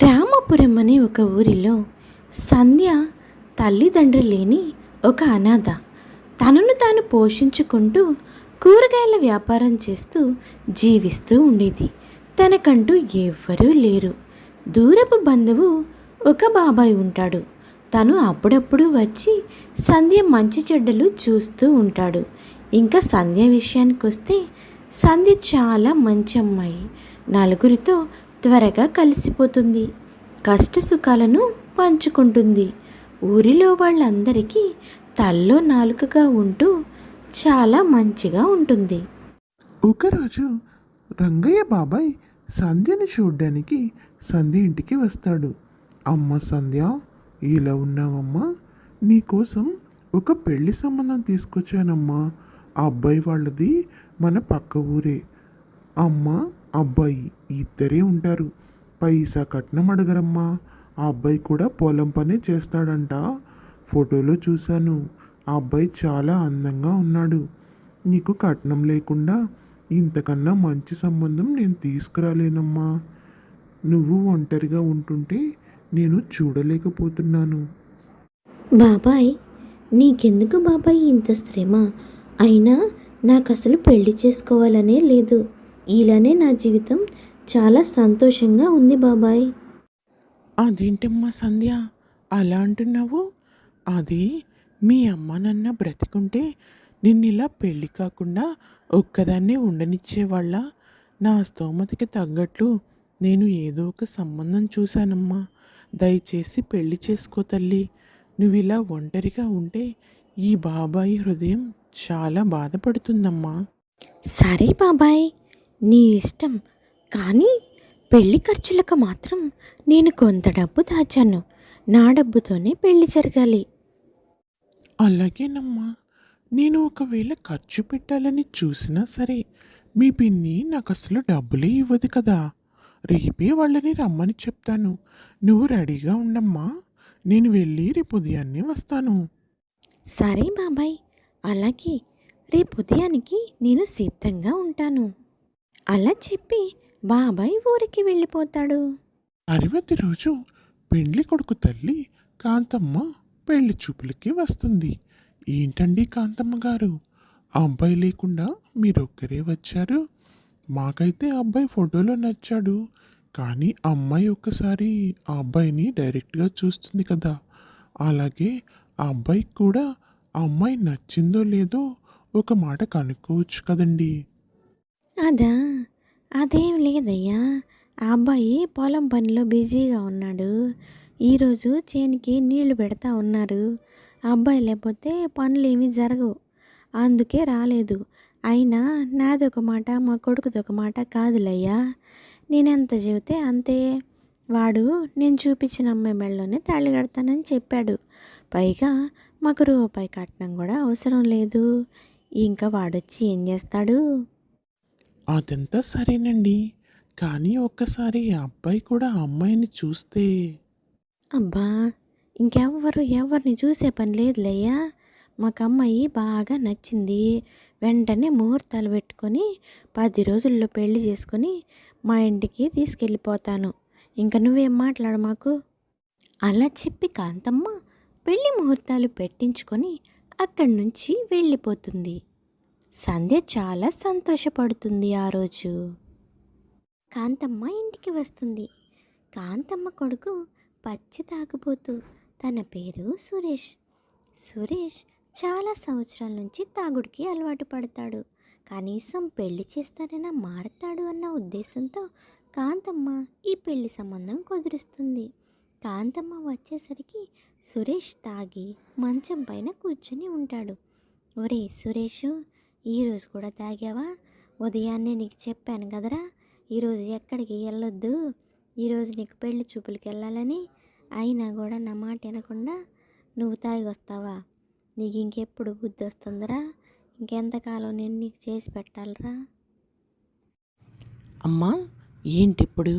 రామాపురం అనే ఒక ఊరిలో సంధ్య తల్లిదండ్రులు లేని ఒక అనాథ. తనను తాను పోషించుకుంటూ కూరగాయల వ్యాపారం చేస్తూ జీవిస్తూ ఉండేది. తనకంటూ ఎవ్వరూ లేరు. దూరపు బంధువు ఒక బాబాయ్ ఉంటాడు. తను అప్పుడప్పుడు వచ్చి సంధ్య మంచి చెడ్డలు చూస్తూ ఉంటాడు. ఇంకా సంధ్య విషయానికి వస్తే సంధ్య చాలా మంచి అమ్మాయి. నలుగురితో త్వరగా కలిసిపోతుంది. కష్ట సుఖాలను పంచుకుంటుంది. ఊరిలో వాళ్ళందరికీ తల్లో నాలుకగా ఉంటూ చాలా మంచిగా ఉంటుంది. ఒకరోజు రంగయ్య బాబాయ్ సంధ్యని చూడ్డానికి సంధ్య ఇంటికి వస్తాడు. అమ్మ సంధ్య, ఇలా ఉన్నావమ్మా? నీకోసం ఒక పెళ్లి సంబంధం తీసుకొచ్చానమ్మా. ఆ అబ్బాయి వాళ్ళది మన పక్క ఊరే. అమ్మ, అబ్బాయి ఇద్దరే ఉంటారు. పైసా కట్నం అడగరమ్మా. ఆ అబ్బాయి కూడా పొలం పనే చేస్తాడంట. ఫోటోలో చూశాను. ఆ అబ్బాయి చాలా అందంగా ఉన్నాడు. నీకు కట్నం లేకుండా ఇంతకన్నా మంచి సంబంధం నేను తీసుకురాలేనమ్మా. నువ్వు ఒంటరిగా ఉంటుంటే నేను చూడలేకపోతున్నాను. బాబాయ్, నీకెందుకు బాబాయ్ ఇంత శ్రమ? అయినా నాకు అసలు పెళ్లి చేసుకోవాలనే లేదు. ఇలానే నా జీవితం చాలా సంతోషంగా ఉంది బాబాయ్. అదేంటమ్మా సంధ్య అలా అంటున్నావు? అది మీ అమ్మ నాన్న బ్రతికుంటే నిన్నిలా పెళ్ళి కాకుండా ఒక్కదాన్నే ఉండనిచ్చేవాళ్ళ? నా స్తోమతకి తగ్గట్లు నేను ఏదో ఒక సంబంధం చూశానమ్మా. దయచేసి పెళ్లి చేసుకో తల్లి. నువ్వు ఇలా ఒంటరిగా ఉంటే ఈ బాబాయి హృదయం చాలా బాధపడుతుందమ్మా. సరే బాబాయ్, నీ ఇష్టం. కానీ పెళ్లి ఖర్చులకు మాత్రం నేను కొంత డబ్బు దాచాను. నా డబ్బుతోనే పెళ్లి జరగాలి. అలాగేనమ్మా. నేను ఒకవేళ ఖర్చు పెట్టాలని చూసినా సరే మీ పిన్ని నాకు అసలు డబ్బులే ఇవ్వదు కదా. రేపే వాళ్ళని రమ్మని చెప్తాను. నువ్వు రెడీగా ఉండమ్మా. నేను వెళ్ళి రేపు ఉదయాన్నే వస్తాను. సరే బాబాయ్, అలాగే రేపు ఉదయానికి నేను సిద్ధంగా ఉంటాను. అలా చెప్పి బాబాయ్ ఊరికి వెళ్ళిపోతాడు. అరవది రోజు పెండ్లి కొడుకు తల్లి కాంతమ్మ పెళ్లి చూపులకి వస్తుంది. ఏంటండి కాంతమ్మ గారు, ఆ అబ్బాయి లేకుండా మీరొక్కరే వచ్చారు? మాకైతే ఆ అబ్బాయి ఫోటోలో నచ్చాడు. కానీ అమ్మాయి ఒక్కసారి ఆ అబ్బాయిని డైరెక్ట్గా చూస్తుంది కదా. అలాగే ఆ అబ్బాయికి కూడా ఆ అమ్మాయి నచ్చిందో లేదో ఒక మాట కనుక్కోవచ్చు కదండి. అదా, అదేం లేదయ్యా. ఆ అబ్బాయి పొలం పనిలో బిజీగా ఉన్నాడు. ఈరోజు చేనికి నీళ్లు పెడతా ఉన్నారు. ఆ అబ్బాయి లేకపోతే పనులు ఏమీ జరగవు. అందుకే రాలేదు. అయినా నాదొక మాట, మా కొడుకుదొక మాట కాదులయ్యా. నేనెంత చెబితే అంతే. వాడు నేను చూపించిన అమ్మాయి మెడలోనే తాళి కడతానని చెప్పాడు. పైగా మాకు రూపాయి కట్నం కూడా అవసరం లేదు. ఇంకా వాడొచ్చి ఏం చేస్తాడు? అదంతా సరేనండి. కానీ ఒక్కసారి ఆ అబ్బాయి కూడా ఆ అమ్మాయిని చూస్తే. అబ్బా, ఎవరిని చూసే పని లేదులయ్యా. మాకు అమ్మాయి బాగా నచ్చింది. వెంటనే ముహూర్తాలు పెట్టుకొని 10 రోజుల్లో పెళ్లి చేసుకొని మా ఇంటికి తీసుకెళ్ళిపోతాను. ఇంక నువ్వేం మాట్లాడు మాకు. అలా చెప్పి కాంతమ్మ పెళ్లి ముహూర్తాలు పెట్టించుకొని అక్కడి నుంచి వెళ్ళిపోతుంది. సంధ్య చాలా సంతోషపడుతుంది ఆ రోజు. కాంతమ్మ ఇంటికి వస్తుంది. కాంతమ్మ కొడుకు పచ్చి తాగుబోతు. తన పేరు సురేష్. సురేష్ చాలా సంవత్సరాల నుంచి తాగుడికి అలవాటు పడతాడు. కనీసం పెళ్లి చేస్తానైనా మారతాడు అన్న ఉద్దేశంతో కాంతమ్మ ఈ పెళ్లి సంబంధం కుదురుస్తుంది. కాంతమ్మ వచ్చేసరికి సురేష్ తాగి మంచం పైన కూర్చుని ఉంటాడు. ఒరే సురేషు, ఈరోజు కూడా తాగావా? ఉదయాన్నే నీకు చెప్పాను కదరా, ఈరోజు ఎక్కడికి వెళ్ళొద్దు, ఈరోజు నీకు పెళ్లి చూపులకి వెళ్ళాలని. అయినా కూడా నా మాట వినకుండా నువ్వు తాగి వస్తావా? నీకు ఇంకెప్పుడు బుద్ధి వస్తుందిరా? ఇంకెంతకాలం నేను నీకు చేసి పెట్టాలరా? అమ్మా, ఏంటిప్పుడు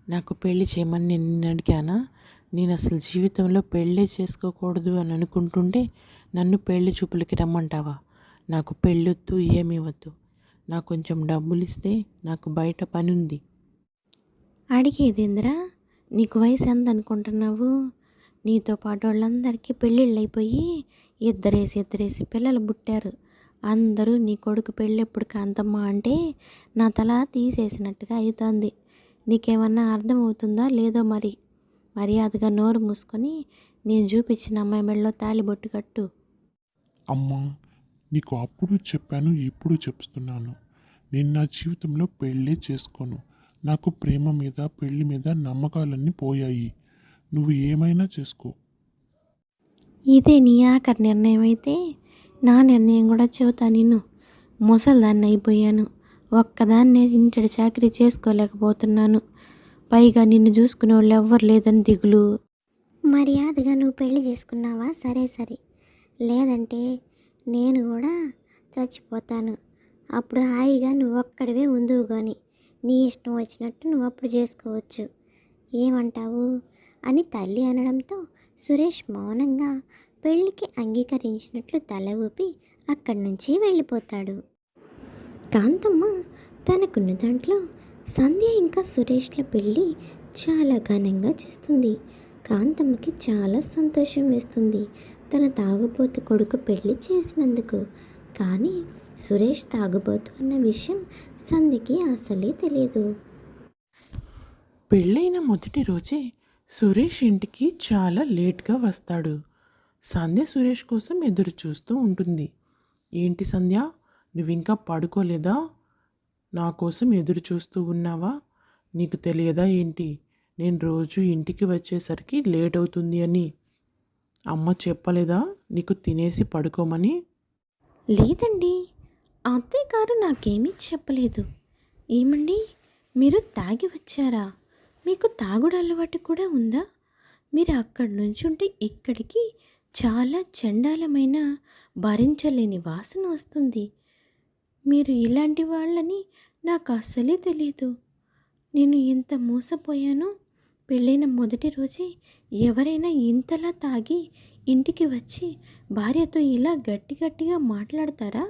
నాకు పెళ్లి చేయమని నేను నిన్ను అడిగానా? నేను అసలు జీవితంలో పెళ్ళే చేసుకోకూడదు అని అనుకుంటుంటే నన్ను పెళ్లి చూపులకి రమ్మంటావా? నాకు పెళ్ళొద్దు, ఏమీ వద్దు. నాకు కొంచెం డబ్బులు ఇస్తే నాకు బయట పని ఉంది. అడిగేదేందిరా? నీకు వయసు ఎంత అనుకుంటున్నావు? నీతో పాటు వాళ్ళందరికీ పెళ్ళిళ్ళు అయిపోయి ఇద్దరేసి పిల్లలు పుట్టారు. అందరూ నీ కొడుకు పెళ్ళెప్పుడు కాంతమ్మ అంటే నా తల తీసేసినట్టుగా అవుతోంది. నీకేమన్నా అర్థమవుతుందా లేదో మరి. మర్యాదగా నోరు మూసుకొని నేను చూపించిన అమ్మాయి మెడలో తాళిబొట్టు కట్టు. అమ్మా, నీకు అప్పుడు చెప్పాను, ఇప్పుడు చెప్తున్నాను. నేను నా జీవితంలో పెళ్ళే చేసుకోను. నాకు ప్రేమ మీద పెళ్లి మీద నమ్మకాలన్నీ పోయాయి. నువ్వు ఏమైనా చేసుకో. ఇదే నీ ఆఖరి నిర్ణయం అయితే నా నిర్ణయం కూడా చెబుతా. నిన్ను ముసలిదాన్ని అయిపోయాను. ఒక్కదాన్నే ఇంటి చాకరీ చేసుకోలేకపోతున్నాను. పైగా నిన్ను చూసుకునే వాళ్ళు ఎవ్వరు లేదని దిగులు. మర్యాదగా నువ్వు పెళ్లి చేసుకున్నావా? సరే, లేదంటే నేను కూడా చచ్చిపోతాను. అప్పుడు హాయిగా నువ్వు ఒక్కడివే ఉందువు కానీ నీ ఇష్టం వచ్చినట్టు నువ్వు అప్పుడు చేసుకోవచ్చు. ఏమంటావు అని తల్లి అనడంతో సురేష్ మౌనంగా పెళ్ళికి అంగీకరించినట్లు తల ఊపి అక్కడి నుంచి వెళ్ళిపోతాడు. కాంతమ్మ తనకున్న దాంట్లో సంధ్య ఇంకా సురేష్ల పెళ్ళి చాలా ఘనంగా చేస్తుంది. కాంతమ్మకి చాలా సంతోషం వేస్తుంది తన తాగుబోతు కొడుకు పెళ్లి చేసినందుకు. కానీ సురేష్ తాగుబోతు అన్న విషయం సంధ్యకి అసలే తెలియదు. పెళ్ళైన మొదటి రోజే సురేష్ ఇంటికి చాలా లేట్గా వస్తాడు. సంధ్య సురేష్ కోసం ఎదురు చూస్తూ ఉంటుంది. ఏంటి సంధ్య, నువ్వింకా పడుకోలేదా? నా కోసం ఎదురు చూస్తూ ఉన్నావా? నీకు తెలియదా ఏంటి, నేను రోజు ఇంటికి వచ్చేసరికి లేట్ అవుతుంది అని? అమ్మ చెప్పలేదా నీకు తినేసి పడుకోమని? లేదండి, అత్తయ్య గారు నాకేమీ చెప్పలేదు. ఏమండి, మీరు తాగి వచ్చారా? మీకు తాగుడు అలవాటు కూడా ఉందా? మీరు అక్కడి నుంచి ఉంటే ఇక్కడికి చాలా చండాలమైన భరించలేని వాసన వస్తుంది. మీరు ఇలాంటి వాళ్ళని నాకు అస్సలే తెలియదు. నేను ఎంత మోసపోయానో. పెళ్ళైన మొదటి రోజే ఎవరైనా ఇంతలా తాగి ఇంటికి వచ్చి భార్యతో ఇలా గట్టిగా మాట్లాడతారా?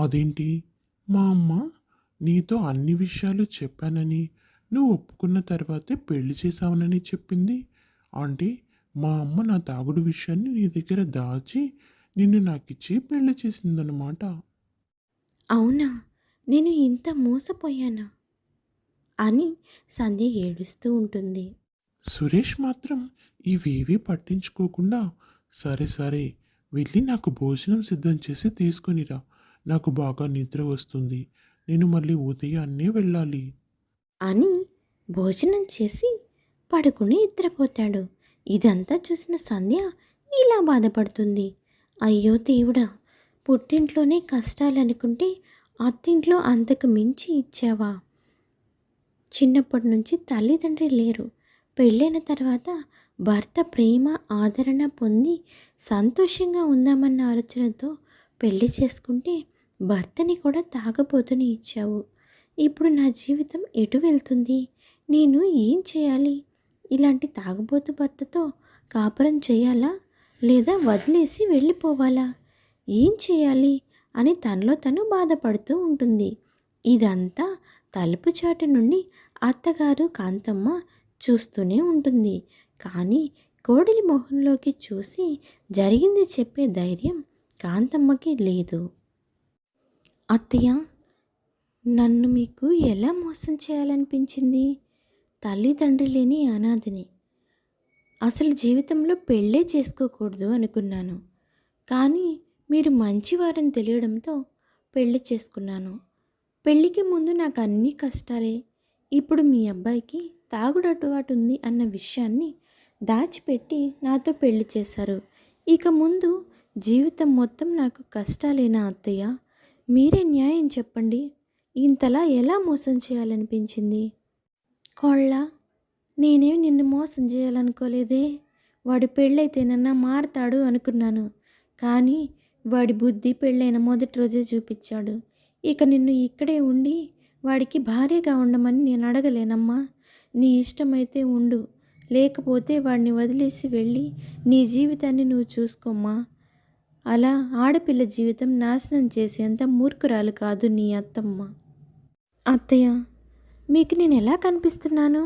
అదేంటి, మా అమ్మ నీతో అన్ని విషయాలు చెప్పానని నువ్వు ఒప్పుకున్న తర్వాతే పెళ్లి చేశావనని చెప్పింది. అంటే మా అమ్మ నా తాగుడు విషయాన్ని నీ దగ్గర దాచి నిన్ను నాకిచ్చి పెళ్లి చేసిందనమాట. అవునా, నేను ఇంత మోసపోయానా అని సంధ్య ఏడుస్తూ ఉంటుంది. సురేష్ మాత్రం ఇవేవీ పట్టించుకోకుండా సరే వెళ్ళి నాకు భోజనం సిద్ధం చేసి తీసుకొనిరా, నాకు బాగా నిద్ర వస్తుంది, నేను మళ్ళీ ఉదయాన్నే వెళ్ళాలి అని భోజనం చేసి పడుకుని నిద్రపోతాడు. ఇదంతా చూసిన సంధ్య ఇలా బాధపడుతుంది. అయ్యో దేవుడా, పుట్టింట్లోనే కష్టాలు అనుకుంటే అత్తింట్లో అంతకు మించి ఇచ్చావా? చిన్నప్పటి నుంచి తల్లిదండ్రి లేరు. పెళ్ళైన తర్వాత భర్త ప్రేమ ఆదరణ పొంది సంతోషంగా ఉందామన్న ఆలోచనతో పెళ్లి చేసుకుంటే భర్తని కూడా తాగబోతుని ఇచ్చావు. ఇప్పుడు నా జీవితం ఎటు వెళ్తుంది? నేను ఏం చేయాలి? ఇలాంటి తాగుబోతు భర్తతో కాపురం చేయాలా లేదా వదిలేసి వెళ్ళిపోవాలా? ఏం చేయాలి అని తనలో తను బాధపడుతూ ఉంటుంది. ఇదంతా తలుపు చాటు నుండి అత్తగారు కాంతమ్మ చూస్తూనే ఉంటుంది. కానీ కోడలి మొహంలోకి చూసి జరిగింది చెప్పే ధైర్యం కాంతమ్మకి లేదు. అత్తయ్య, నన్ను మీకు ఎలా మోసం చేయాలనిపించింది? తల్లిదండ్రి లేని అనాథిని. అసలు జీవితంలో పెళ్ళే చేసుకోకూడదు అనుకున్నాను. కానీ మీరు మంచివారని తెలియడంతో పెళ్లి చేసుకున్నాను. పెళ్ళికి ముందు నాకు అన్ని కష్టాలే. ఇప్పుడు మీ అబ్బాయికి తాగుడు అలవాటు ఉంది అన్న విషయాన్ని దాచిపెట్టి నాతో పెళ్లి చేశారు. ఇక ముందు జీవితం మొత్తం నాకు కష్టాలేనా అత్తయ్య? మీరే న్యాయం చెప్పండి. ఇంతలా ఎలా మోసం చేయాలనిపించింది? కోళ్ళ, నేనేం నిన్ను మోసం చేయాలనుకోలేదే. వాడి పెళ్ళైతేనన్నా మారతాడు అనుకున్నాను. కానీ వాడి బుద్ధి పెళ్ళైన మొదటి రోజే చూపించాడు. ఇక నిన్ను ఇక్కడే ఉండి వాడికి భార్యగా ఉండమని నేను అడగలేనమ్మా. నీ ఇష్టమైతే ఉండు, లేకపోతే వాడిని వదిలేసి వెళ్ళి నీ జీవితాన్ని నువ్వు చూసుకోమ్మా. అలా ఆడపిల్ల జీవితం నాశనం చేసేంత మూర్ఖురాలు కాదు నీ అత్తమ్మ. అత్తయ్య, మీకు నేను ఎలా కనిపిస్తున్నాను?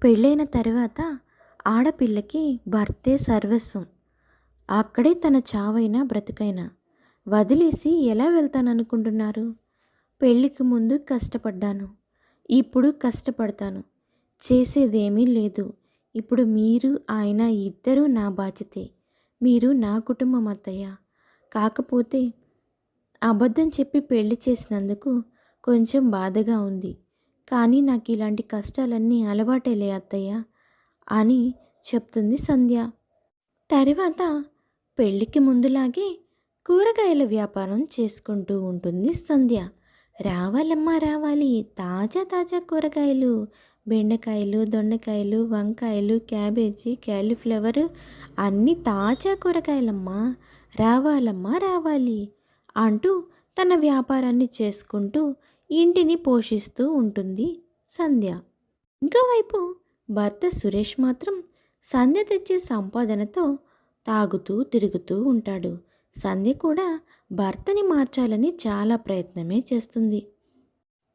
పెళ్ళైన తర్వాత ఆడపిల్లకి భర్తే సర్వస్వం. అక్కడే తన చావైనా బ్రతుకైనా వదిలేసి ఎలా వెళ్తాననుకుంటున్నారు? పెళ్ళికి ముందు కష్టపడ్డాను, ఇప్పుడు కష్టపడతాను. చేసేదేమీ లేదు. ఇప్పుడు మీరు ఆయన ఇద్దరూ నా బాధ్యతే. మీరు నా కుటుంబం అత్తయ్య. కాకపోతే అబద్ధం చెప్పి పెళ్లి చేసినందుకు కొంచెం బాధగా ఉంది. కానీ నాకు ఇలాంటి కష్టాలన్నీ అలవాటేలే అత్తయ్య అని చెప్తుంది సంధ్య. తర్వాత పెళ్ళికి ముందులాగే కూరగాయల వ్యాపారం చేసుకుంటూ ఉంటుంది సంధ్య. రావాలమ్మా రావాలి, తాజా తాజా కూరగాయలు, బెండకాయలు, దొండకాయలు, వంకాయలు, క్యాబేజీ, క్యాలీఫ్లవర్ అన్నీ తాజా కూరగాయలమ్మా, రావాలమ్మా రావాలి అంటూ తన వ్యాపారాన్ని చేసుకుంటూ ఇంటిని పోషిస్తూ ఉంటుంది సంధ్య. ఇంకోవైపు భర్త సురేష్ మాత్రం సంధ్య తెచ్చే సంపాదనతో తాగుతూ తిరుగుతూ ఉంటాడు. సంధ్య కూడా భర్తని మార్చాలని చాలా ప్రయత్నమే చేస్తుంది.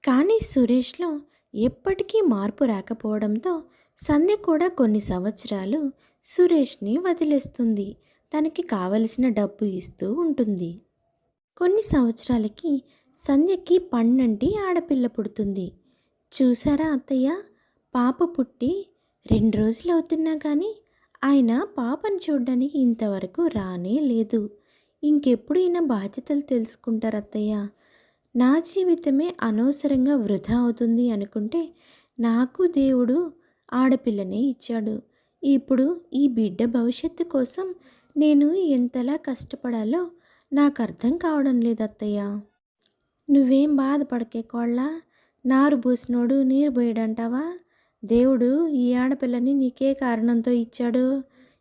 కానీ సురేష్లో ఎప్పటికీ మార్పు రాకపోవడంతో సంధ్య కూడా కొన్ని సంవత్సరాలు సురేష్ని వదిలేస్తుంది. తనకి కావలసిన డబ్బు ఇస్తూ ఉంటుంది. కొన్ని సంవత్సరాలకి సంధ్యకి పన్నంటి ఆడపిల్ల పుడుతుంది. చూసారా అత్తయ్య, పాప పుట్టి 2 రోజులు అవుతున్నా కానీ ఆయన పాపను చూడ్డానికి ఇంతవరకు రానే లేదు. ఇంకెప్పుడు ఈయన బాధ్యతలు తెలుసుకుంటారు అత్తయ్య? నా జీవితమే అనవసరంగా వృధా అవుతుంది అనుకుంటే నాకు దేవుడు ఆడపిల్లనే ఇచ్చాడు. ఇప్పుడు ఈ బిడ్డ భవిష్యత్తు కోసం నేను ఎంతలా కష్టపడాలో నాకు అర్థం కావడం లేదు అత్తయ్య. నువ్వేం బాధపడకే కోళ్ళ, నారు పూసినోడు నీరు పోయడంటావా? దేవుడు ఈ ఆడపిల్లని నీకే కారణంతో ఇచ్చాడు.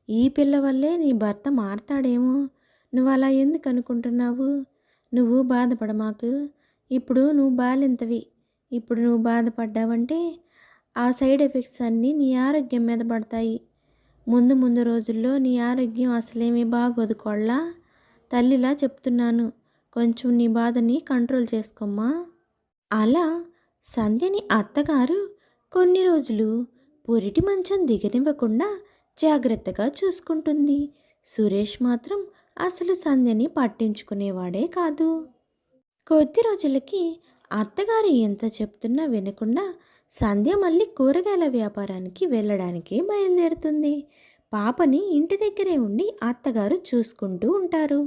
ఈ పిల్ల వల్లే నీ భర్త మారతాడేమో. నువ్వు అలా ఎందుకు అనుకుంటున్నావు? నువ్వు బాధపడమాకు. ఇప్పుడు నువ్వు బాలింతవి. ఇప్పుడు నువ్వు బాధపడ్డావంటే ఆ సైడ్ ఎఫెక్ట్స్ అన్నీ నీ ఆరోగ్యం మీద పడతాయి. ముందు ముందు రోజుల్లో నీ ఆరోగ్యం అసలేమీ బాగోదు కోళ్ళ. తల్లిలా చెప్తున్నాను, కొంచెం నీ బాధని కంట్రోల్ చేసుకోమ్మా. అలా సంధ్యని అత్తగారు కొన్ని రోజులు పురిటి మంచం దిగనివ్వకుండా జాగ్రత్తగా చూసుకుంటుంది. సురేష్ మాత్రం అసలు సంధ్యని పట్టించుకునేవాడే కాదు. కొద్ది రోజులకి అత్తగారు ఎంత చెప్తున్నా వినకుండా సంధ్య మళ్ళీ కూరగాయల వ్యాపారానికి వెళ్ళడానికి బయలుదేరుతుంది. పాపని ఇంటి దగ్గరే ఉండి అత్తగారు చూసుకుంటూ ఉంటారు.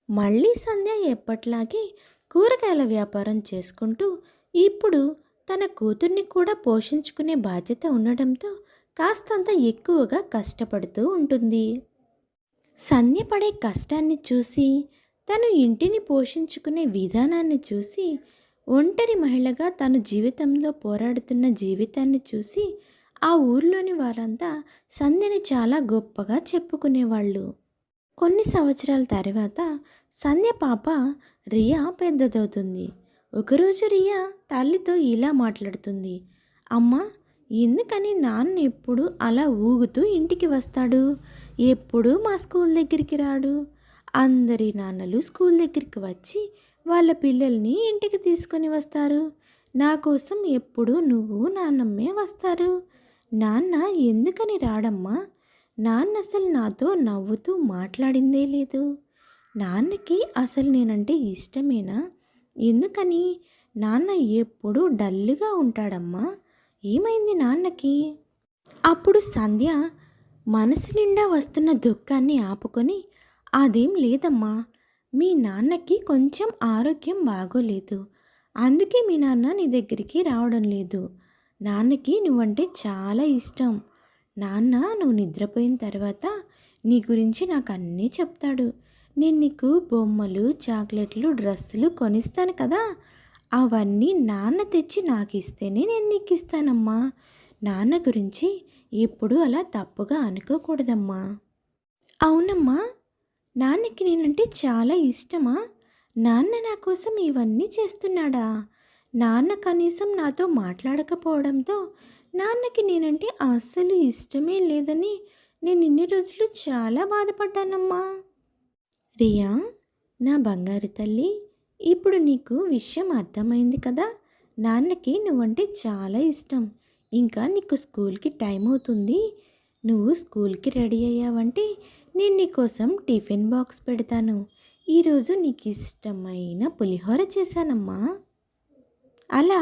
మళ్ళీ సంధ్య ఎప్పట్లాగే కూరగాయల వ్యాపారం చేసుకుంటూ ఇప్పుడు తన కూతుర్ని కూడా పోషించుకునే బాధ్యత ఉండడంతో కాస్తంత ఎక్కువగా కష్టపడుతూ ఉంటుంది. సంధ్య పడే కష్టాన్ని చూసి, తను ఇంటిని పోషించుకునే విధానాన్ని చూసి, ఒంటరి మహిళగా తను జీవితంలో పోరాడుతున్న జీవితాన్ని చూసి ఆ ఊర్లోని వారంతా సంధ్యని చాలా గొప్పగా చెప్పుకునేవాళ్ళు. కొన్ని సంవత్సరాల తర్వాత సంధ్య పాప రియా పెద్దదవుతుంది. ఒకరోజు రియా తల్లితో ఇలా మాట్లాడుతుంది. అమ్మా, ఎందుకని నాన్న ఎప్పుడు అలా ఊగుతూ ఇంటికి వస్తాడు? ఎప్పుడు మా స్కూల్ దగ్గరికి రాడు. అందరి నాన్నలు స్కూల్ దగ్గరికి వచ్చి వాళ్ళ పిల్లల్ని ఇంటికి తీసుకొని వస్తారు. నా కోసం ఎప్పుడు నువ్వు నాన్నమ్మే వస్తారు. నాన్న ఎందుకని రాడమ్మా? నాన్న అసలు నాతో నవ్వుతూ మాట్లాడిందే లేదు. నాన్నకి అసలు నేనంటే ఇష్టమేనా? ఎందుకని నాన్న ఎప్పుడు డల్గా ఉంటాడమ్మా? ఏమైంది నాన్నకి? అప్పుడు సంధ్య మనసు నిండా వస్తున్న దుఃఖాన్ని ఆపుకొని, అదేం లేదమ్మా, మీ నాన్నకి కొంచెం ఆరోగ్యం బాగోలేదు. అందుకే మీ నాన్న నీ దగ్గరికి రావడం లేదు. నాన్నకి నువ్వంటే చాలా ఇష్టం. నాన్న నువ్వు నిద్రపోయిన తర్వాత నీ గురించి నాకు అన్నీ చెప్తాడు. నేను నీకు బొమ్మలు, చాక్లెట్లు, డ్రెస్సులు కొనిస్తాను కదా, అవన్నీ నాన్న తెచ్చి నాకు ఇస్తేనే నేను నీకు ఇస్తానమ్మా. నాన్న గురించి ఎప్పుడూ అలా తప్పుగా అనుకోకూడదమ్మా. అవునమ్మా, నాన్నకి నేనంటే చాలా ఇష్టమా? నాన్న నా కోసం ఇవన్నీ చేస్తున్నాడా? నాన్న కనీసం నాతో మాట్లాడకపోవడంతో నాన్నకి నేనంటే అస్సలు ఇష్టమే లేదని నేను ఇన్ని రోజులు చాలా బాధపడ్డానమ్మా. రియా, నా బంగారు తల్లి, ఇప్పుడు నీకు విషయం అర్థమైంది కదా. నాన్నకి నువ్వంటే చాలా ఇష్టం. ఇంకా నీకు స్కూల్కి టైం అవుతుంది. నువ్వు స్కూల్కి రెడీ అయ్యావంటే నేను నీకోసం టిఫిన్ బాక్స్ పెడతాను. ఈరోజు నీకు ఇష్టమైన పులిహోర చేశానమ్మా. అలా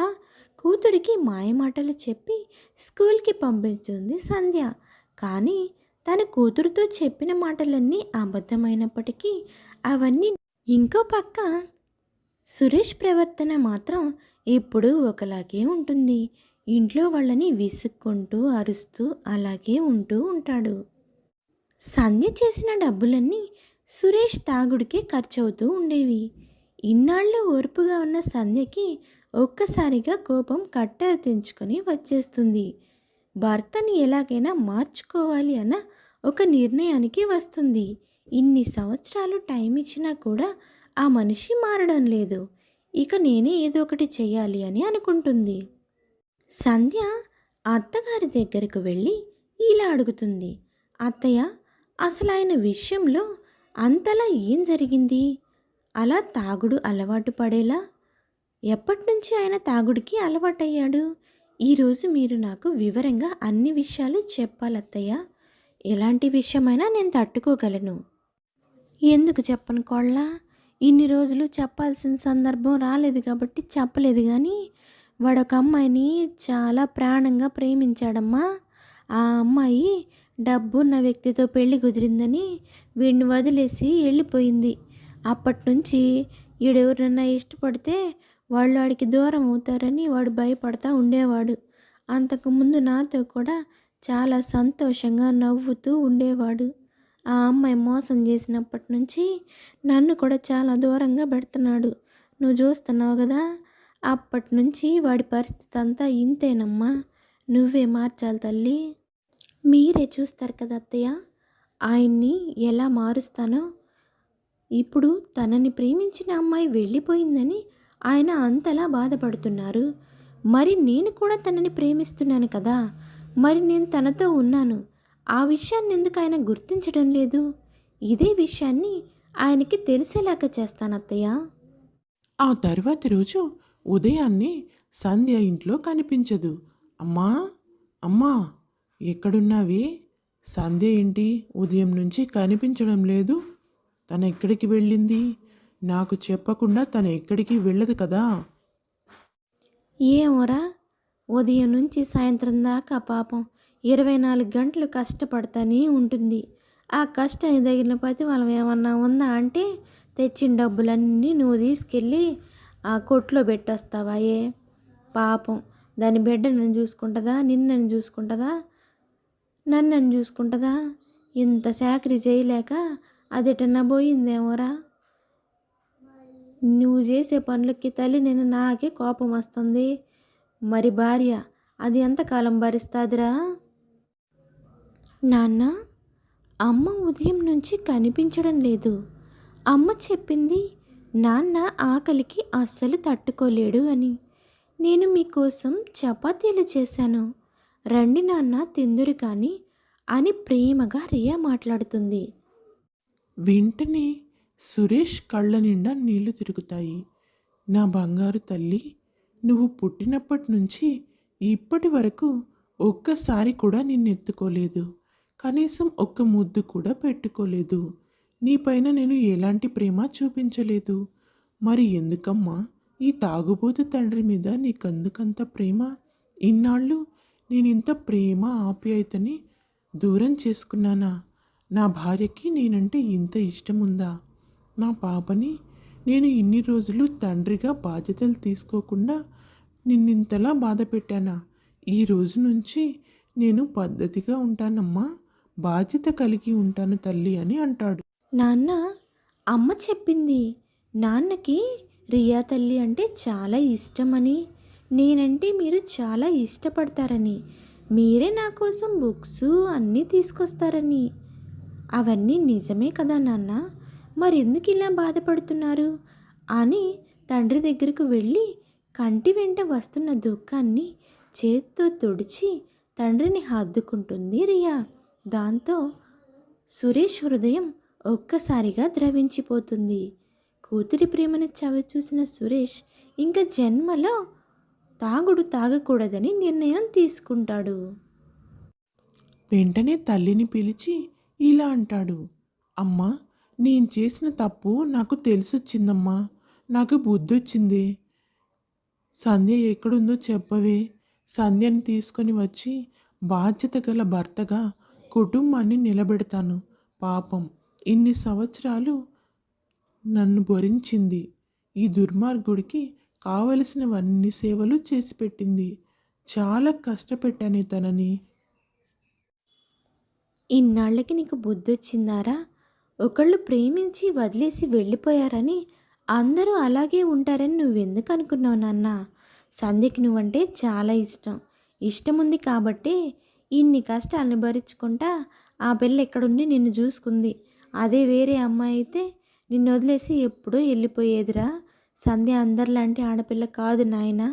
కూతురికి మాయమాటలు చెప్పి స్కూల్కి పంపించింది సంధ్య. కానీ తన కూతురుతో చెప్పిన మాటలన్నీ అబద్ధమైనప్పటికీ అవన్నీ ఇంకో పక్క సురేష్ ప్రవర్తన మాత్రం ఎప్పుడూ ఒకలాగే ఉంటుంది. ఇంట్లో వాళ్ళని విసుక్కుంటూ అరుస్తూ అలాగే ఉంటూ ఉంటాడు. సంధ్య చేసిన డబ్బులన్నీ సురేష్ తాగుడికే ఖర్చవుతూ ఉండేవి. ఇన్నాళ్ళు ఓర్పుగా ఉన్న సంధ్యకి ఒక్కసారిగా కోపం కట్టెల తెంచుకొని వచ్చేస్తుంది. భర్తని ఎలాగైనా మార్చుకోవాలి అన్న ఒక నిర్ణయానికి వస్తుంది. ఇన్ని సంవత్సరాలు టైం ఇచ్చినా కూడా ఆ మనిషి మారడం లేదు. ఇక నేనే ఏదో ఒకటి చెయ్యాలి అని అనుకుంటుంది. సంధ్య అత్తగారి దగ్గరకు వెళ్ళి ఇలా అడుగుతుంది. అత్తయ్య, అసలు ఆయన విషయంలో అంతలా ఏం జరిగింది? అలా తాగుడు అలవాటు పడేలా ఎప్పటి నుంచి ఆయన తాగుడికి అలవాటయ్యాడు? ఈరోజు మీరు నాకు వివరంగా అన్ని విషయాలు చెప్పాలత్తయ్య. ఎలాంటి విషయమైనా నేను తట్టుకోగలను. ఎందుకు చెప్పను కోళ్ళ? ఇన్ని రోజులు చెప్పాల్సిన సందర్భం రాలేదు కాబట్టి చెప్పలేదు. కానీ వాడొక అమ్మాయిని చాలా ప్రాణంగా ప్రేమించాడమ్మా. ఆ అమ్మాయి డబ్బున్న వ్యక్తితో పెళ్లి కుదిరిందని వీడిని వదిలేసి వెళ్ళిపోయింది. అప్పటి నుంచి ఈడెవరన్నా ఇష్టపడితే వాళ్ళు వాడికి దూరం అవుతారని వాడు భయపడతా ఉండేవాడు. అంతకుముందు నాతో కూడా చాలా సంతోషంగా నవ్వుతూ ఉండేవాడు. ఆ అమ్మాయి మోసం చేసినప్పటి నుంచి నన్ను కూడా చాలా దూరంగా పెడుతున్నాడు. నువ్వు చూస్తున్నావు కదా. అప్పటి నుంచి వాడి పరిస్థితి అంతా ఇంతేనమ్మా. నువ్వే మార్చాలి తల్లి. మీరే చూస్తారు కదా అత్తయ్య, ఆయన్ని ఎలా మారుస్తానో. ఇప్పుడు తనని ప్రేమించిన అమ్మాయి వెళ్ళిపోయిందని ఆయన అంతలా బాధపడుతున్నారు. మరి నేను కూడా తనని ప్రేమిస్తున్నాను కదా. మరి నేను తనతో ఉన్నాను. ఆ విషయాన్ని ఎందుకు ఆయన గుర్తించడం లేదు? ఇదే విషయాన్ని ఆయనకి తెలిసేలాగా చేస్తాను అత్తయ్య. ఆ తర్వాతి రోజు ఉదయాన్నే సంధ్య ఇంట్లో కనిపించదు. అమ్మా, అమ్మా, ఎక్కడున్నావే? సంధ్య ఏంటి ఉదయం నుంచి కనిపించడం లేదు? తను ఎక్కడికి వెళ్ళింది? నాకు చెప్పకుండా తను ఎక్కడికి వెళ్ళదు కదా. ఏమోరా, ఉదయం నుంచి సాయంత్రం దాకా పాపం 24 గంటలు కష్టపడతానే ఉంటుంది. ఆ కష్టానికి తగిన ప్రతిఫలం ఏమన్నా ఉందా అంటే తెచ్చిన డబ్బులన్నీ నువ్వు తీసుకెళ్ళి ఆ కొట్లో పెట్టొస్తావాయే. పాపం దాని బిడ్డను చూసుకుంటుందా, నిన్నని చూసుకుంటుందా, నన్నని చూసుకుంటుందా? ఇంత చాకరీ చేయలేక అదెటన్నా పోయిందేమోరా. నువ్వు చేసే పనులకి తల్లి నేను నాకే కోపం వస్తుంది. మరి భార్య అది ఎంతకాలం భరిస్తాదిరా? నాన్న, అమ్మ ఉదయం నుంచి కనిపించడం లేదు. అమ్మ చెప్పింది నాన్న ఆకలికి అస్సలు తట్టుకోలేడు అని. నేను మీకోసం చపాతీలు చేశాను, రండి నాన్న తిందురు కానీ అని ప్రేమగా రియా మాట్లాడుతుంది. వెంటనే సురేష్ కళ్ళ నిండా నీళ్లు తిరుగుతాయి. నా బంగారు తల్లి, నువ్వు పుట్టినప్పటి నుంచి ఇప్పటి వరకు ఒక్కసారి కూడా నిన్నెత్తుకోలేదు. కనీసం ఒక్క ముద్దు కూడా పెట్టుకోలేదు. నీపైన నేను ఎలాంటి ప్రేమ చూపించలేదు. మరి ఎందుకమ్మా ఈ తాగుబోతు తండ్రి మీద నీకందుకంత ప్రేమ? ఇన్నాళ్ళు నేనింత ప్రేమ ఆప్యాయతని దూరం చేసుకున్నానా? నా భార్యకి నేనంటే ఇంత ఇష్టం ఉందా? నా పాపని నేను ఇన్ని రోజులు తండ్రిగా బాధ్యతలు తీసుకోకుండా నిన్నింతలా బాధ పెట్టానా? ఈ రోజు నుంచి నేను పద్ధతిగా ఉంటానమ్మా, బాధ్యత కలిగి ఉంటాను తల్లి అని అంటాడు. నాన్న, అమ్మ చెప్పింది నాన్నకి రియా తల్లి అంటే చాలా ఇష్టమని, నేనంటే మీరు చాలా ఇష్టపడతారని, మీరే నా కోసం బుక్స్ అన్నీ తీసుకొస్తారని. అవన్నీ నిజమే కదా నాన్న? మరెందుకు ఇలా బాధపడుతున్నారు అని తండ్రి దగ్గరకు వెళ్ళి కంటి వెంట వస్తున్న దుఃఖాన్ని చేత్తో తుడిచి తండ్రిని హత్తుకుంటుంది రియా. దాంతో సురేష్ హృదయం ఒక్కసారిగా ద్రవించిపోతుంది. కూతురి ప్రేమను చవి చూసిన సురేష్ ఇంకా జన్మలో తాగకూడదని నిర్ణయం తీసుకుంటాడు. వెంటనే తల్లిని పిలిచి ఇలా అంటాడు, అమ్మా, నేను చేసిన తప్పు నాకు తెలిసొచ్చిందమ్మా, నాకు బుద్ధొచ్చింది. సంధ్య ఎక్కడుందో చెప్పవే. సంధ్యని తీసుకొని వచ్చి బాధ్యత గల భర్తగా కుటుంబాన్ని నిలబెడతాను. పాపం ఇన్ని సంవత్సరాలు నన్ను భరించింది. ఈ దుర్మార్గుడికి కావలసినవన్నీ సేవలు చేసి పెట్టింది. చాలా కష్టపెట్టానే తనని. ఇన్నాళ్ళకి నీకు బుద్ధొచ్చిందారా? ఒకళ్ళు ప్రేమించి వదిలేసి వెళ్ళిపోయారని అందరూ అలాగే ఉంటారని నువ్వెందుకు అనుకున్నావు నాన్న? సంధ్యకి నువ్వంటే చాలా ఇష్టం ఉంది కాబట్టే ఇన్ని కష్టాలను భరించుకుంటా ఆ పిల్ల ఎక్కడుండి నిన్ను చూసుకుంది. అదే వేరే అమ్మాయి అయితే నిన్ను వదిలేసి ఎప్పుడో వెళ్ళిపోయేదిరా. సంధ్య అందరిలాంటి ఆడపిల్ల కాదు నాయనా,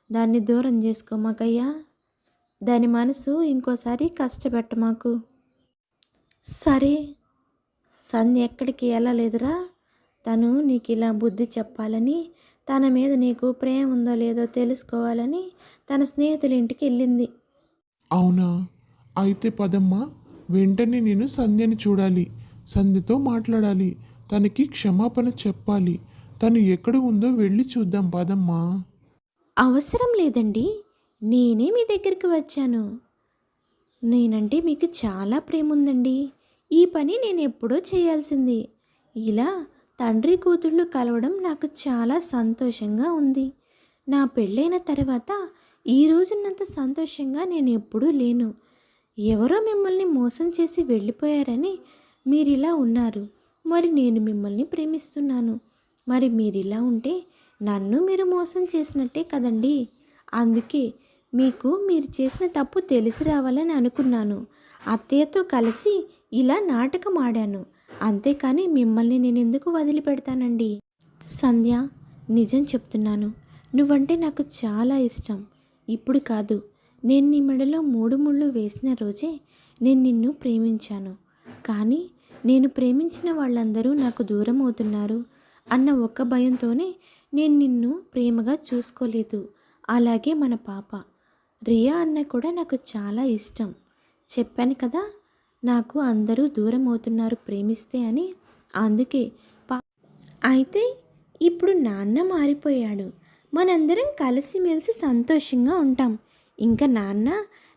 దాన్ని దూరం చేసుకోమాకయ్యా. దాని మనసు ఇంకోసారి కష్టపెట్టమాకు. సరే, సంధ్య ఎక్కడికి వెళ్ళలేదురా. తను నీకు ఇలా బుద్ధి చెప్పాలని, తన మీద నీకు ప్రేమ ఉందో లేదో తెలుసుకోవాలని తన స్నేహితుల ఇంటికి వెళ్ళింది. అవునా? అయితే పదమ్మా, వెంటనే నేను సంధ్యని చూడాలి, సంధ్యతో మాట్లాడాలి, తనకి క్షమాపణ చెప్పాలి. తను ఎక్కడ ఉందో వెళ్ళి చూద్దాం పదమ్మా. అవసరం లేదండి, నేనే మీ దగ్గరికి వచ్చాను. నేనంటే మీకు చాలా ప్రేమ ఉందండి. ఈ పని నేను ఎప్పుడో చేయాల్సింది. ఇలా తండ్రి కూతుళ్ళు కలవడం నాకు చాలా సంతోషంగా ఉంది. నా పెళ్ళైన తర్వాత ఈ రోజున్నంత సంతోషంగా నేను ఎప్పుడూ లేను. ఎవరో మిమ్మల్ని మోసం చేసి వెళ్ళిపోయారని మీరిలా ఉన్నారు. మరి నేను మిమ్మల్ని ప్రేమిస్తున్నాను. మరి మీరిలా ఉంటే నన్ను మీరు మోసం చేసినట్టే కదండి. అందుకే మీకు మీరు చేసిన తప్పు తెలిసి రావాలని అనుకున్నాను. అత్తయ్యతో కలిసి ఇలా నాటకం ఆడాను. అంతేకాని మిమ్మల్ని నేను ఎందుకు వదిలిపెడతానండి? సంధ్య, నిజం చెప్తున్నాను, నువ్వంటే నాకు చాలా ఇష్టం. ఇప్పుడు కాదు, నేను నీ మెడలో 3 ముళ్ళు వేసిన రోజే నేను నిన్ను ప్రేమించాను. కానీ నేను ప్రేమించిన వాళ్ళందరూ నాకు దూరం అవుతున్నారు అన్న ఒక్క భయంతోనే నేను నిన్ను ప్రేమగా చూసుకోలేదు. అలాగే మన పాప రియా అన్న కూడా నాకు చాలా ఇష్టం. చెప్పాను కదా, నాకు అందరూ దూరం అవుతున్నారు ప్రేమిస్తే అని. అందుకే అయితే ఇప్పుడు నాన్న మారిపోయాడు. మనందరం కలిసిమెలిసి సంతోషంగా ఉంటాం. ఇంకా నాన్న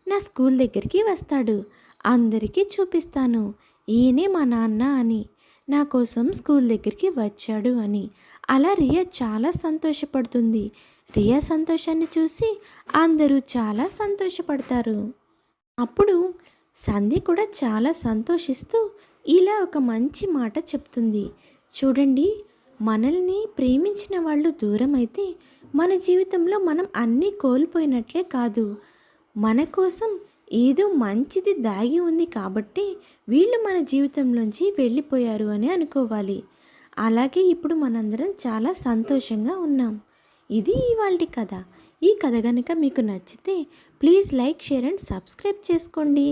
నా స్కూల్ దగ్గరికి వస్తాడు. అందరికీ చూపిస్తాను ఈయనే మా నాన్న అని, నా కోసం స్కూల్ దగ్గరికి వచ్చాడు అని. అలా రియా చాలా సంతోషపడుతుంది. రియా సంతోషాన్ని చూసి అందరూ చాలా సంతోషపడతారు. అప్పుడు సంధ్య కూడా చాలా సంతోషిస్తూ ఇలా ఒక మంచి మాట చెప్తుంది. చూడండి, మనల్ని ప్రేమించిన వాళ్ళు దూరం అయితే మన జీవితంలో మనం అన్నీ కోల్పోయినట్లే కాదు, మన కోసం ఏదో మంచిది దాగి ఉంది కాబట్టి వీళ్ళు మన జీవితంలోంచి వెళ్ళిపోయారు అని అనుకోవాలి. అలాగే ఇప్పుడు మనందరం చాలా సంతోషంగా ఉన్నాం. ఇది ఇవాల్టి కథ. ఈ కథ కనుక మీకు నచ్చితే please like, share and subscribe చేసుకోండి.